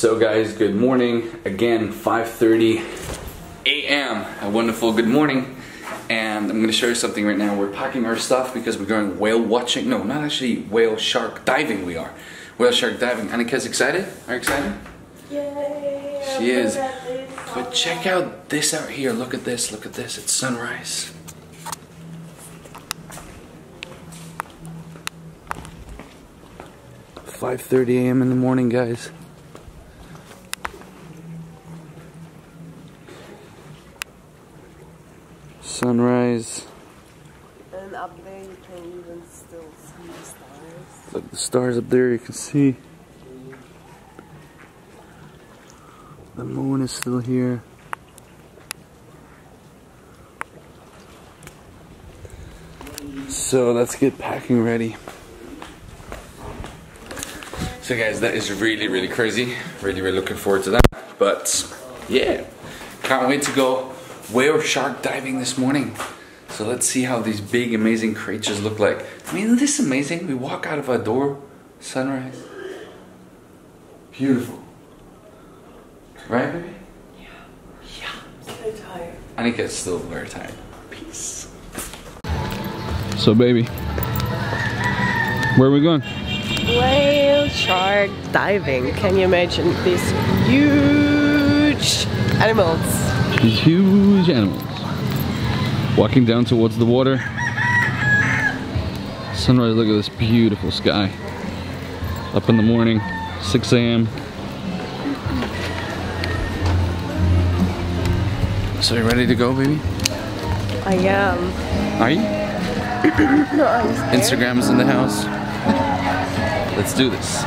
So guys, good morning. Again, 5:30 a.m. A wonderful good morning. And I'm gonna show you something right now. We're packing our stuff because we're going whale watching. No, not actually whale shark diving we are. Whale shark diving. Annika's excited? Are you excited? Yay! She is. But check out this out here. Look at this, look at this. It's sunrise. $5:30 a.m. in the morning, guys. Sunrise. And up there you can even still see the stars. Look, the stars up there you can see. The moon is still here. So let's get packing ready. So guys, that is really, really crazy. Really, really looking forward to that. But yeah, can't wait to go whale shark diving this morning. So let's see how these big, amazing creatures look like. I mean, isn't this amazing? We walk out of our door, sunrise. Beautiful. Right, baby? Yeah. Yeah. I'm so tired. Annika's still very tired. Peace. So baby, where are we going? Whale shark diving. Can you imagine these huge animals? These huge animals. Walking down towards the water. Sunrise, look at this beautiful sky. Up in the morning, 6 a.m. So you ready to go, baby? I am. Are you? No, I'm scared. Instagram's in the house. Let's do this.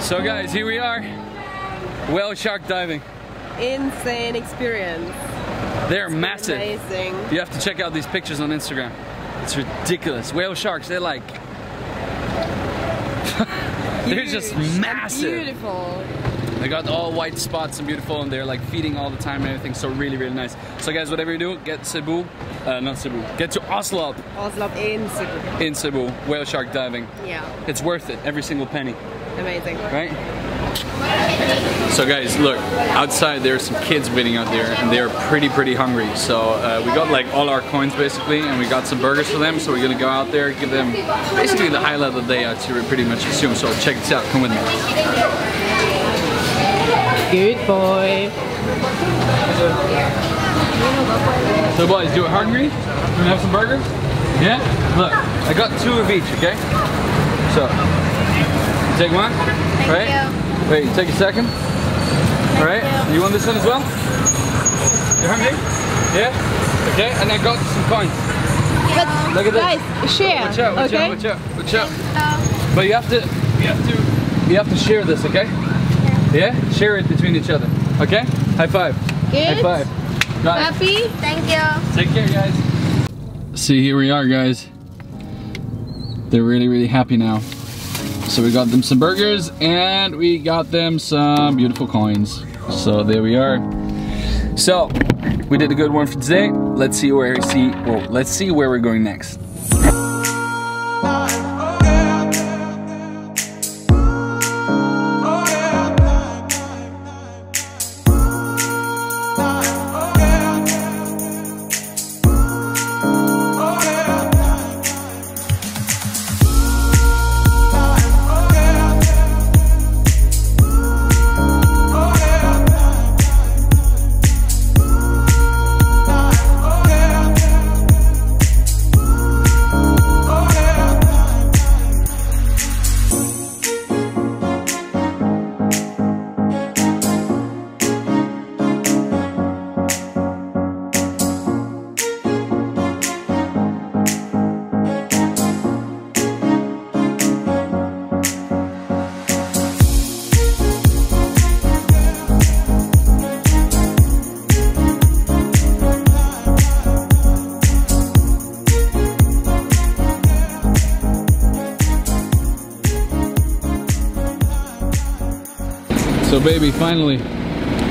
So guys, here we are, whale shark diving. Insane experience. They're massive. Amazing. You have to check out these pictures on Instagram. It's ridiculous. Whale sharks, they're like, they're just massive. Beautiful. They got all white spots and beautiful, and they're like feeding all the time and everything, so really, really nice. So guys, whatever you do, get Cebu, not Cebu, get to Oslob. Oslob in Cebu. In Cebu, whale shark diving. Yeah. It's worth it, every single penny. Amazing. Right? So guys, look, outside there are some kids waiting out there, and they are pretty hungry. So we got like all our coins basically, and we got some burgers for them. So we're gonna go out there, give them basically the highlight of the day out to pretty much consume. So check this out, come with me. Good boy. So boys, you hungry? You wanna have some burgers? Yeah? Look, I got 2 of each, okay? So, you take one, right? Thank you. Wait, take a second. Alright, you want this one as well? You hungry? Yeah? Okay, and I got some coins. But Look at this. guys, share. Watch out, watch okay? out, watch out, watch out. But you have to share this, okay? Yeah? Share it between each other. Okay? High five. Good. High five. Got it. Happy? Thank you. Take care, guys. See, here we are, guys. They're really happy now. So we got them some burgers and we got them some beautiful coins. So there we are. So we did a good one for today. Let's see where we're going next. baby, finally,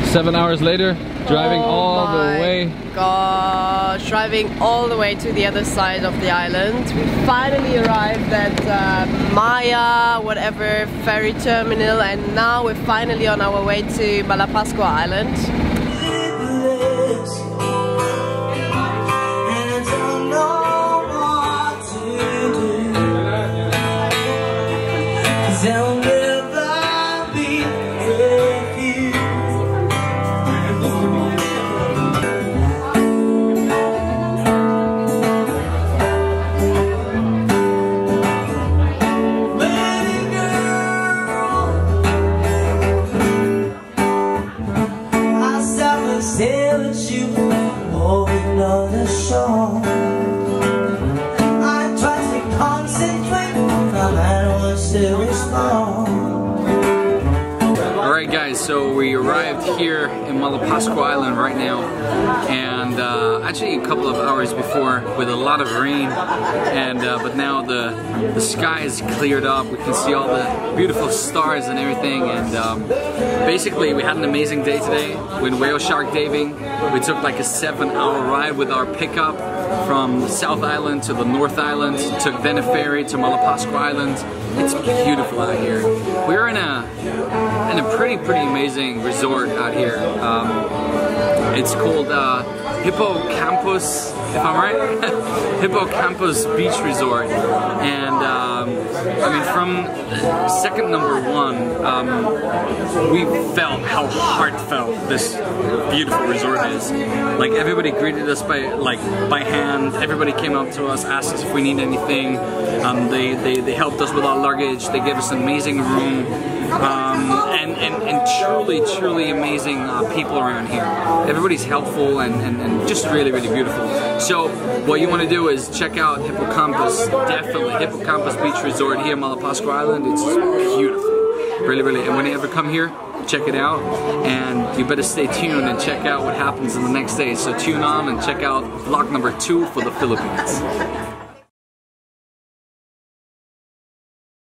7 hours later, driving all the way. Gosh, driving all the way to the other side of the island. We finally arrived at Maya, whatever, ferry terminal, and now we're finally on our way to Malapascua Island. Alright guys, so we arrived here in Malapascua Island right now, and actually a couple of hours before with a lot of rain, and but now the sky is cleared up. We can see all the beautiful stars and everything, and basically we had an amazing day today. Went whale shark diving. We took like a 7-hour ride with our pickup from the South Island to the North Island, took then a ferry to Malapascua Island. It's beautiful out here. We're in a pretty amazing resort out here. It's called Hippocampus, if I'm right, Hippocampus Beach Resort, and I mean, from second number one, we felt how heartfelt this beautiful resort is. Like, everybody greeted us by hand. Everybody came up to us, asked us if we need anything. They helped us with our luggage. They gave us an amazing room, and truly amazing people around here. Everybody's helpful and just really beautiful. So what you want to do is check out Hippocampus, definitely Hippocampus Beach Resort here in Malapascua Island. It's beautiful, really. And when you ever come here, check it out, and you better stay tuned and check out what happens in the next day. So tune on and check out vlog number 2 for the Philippines.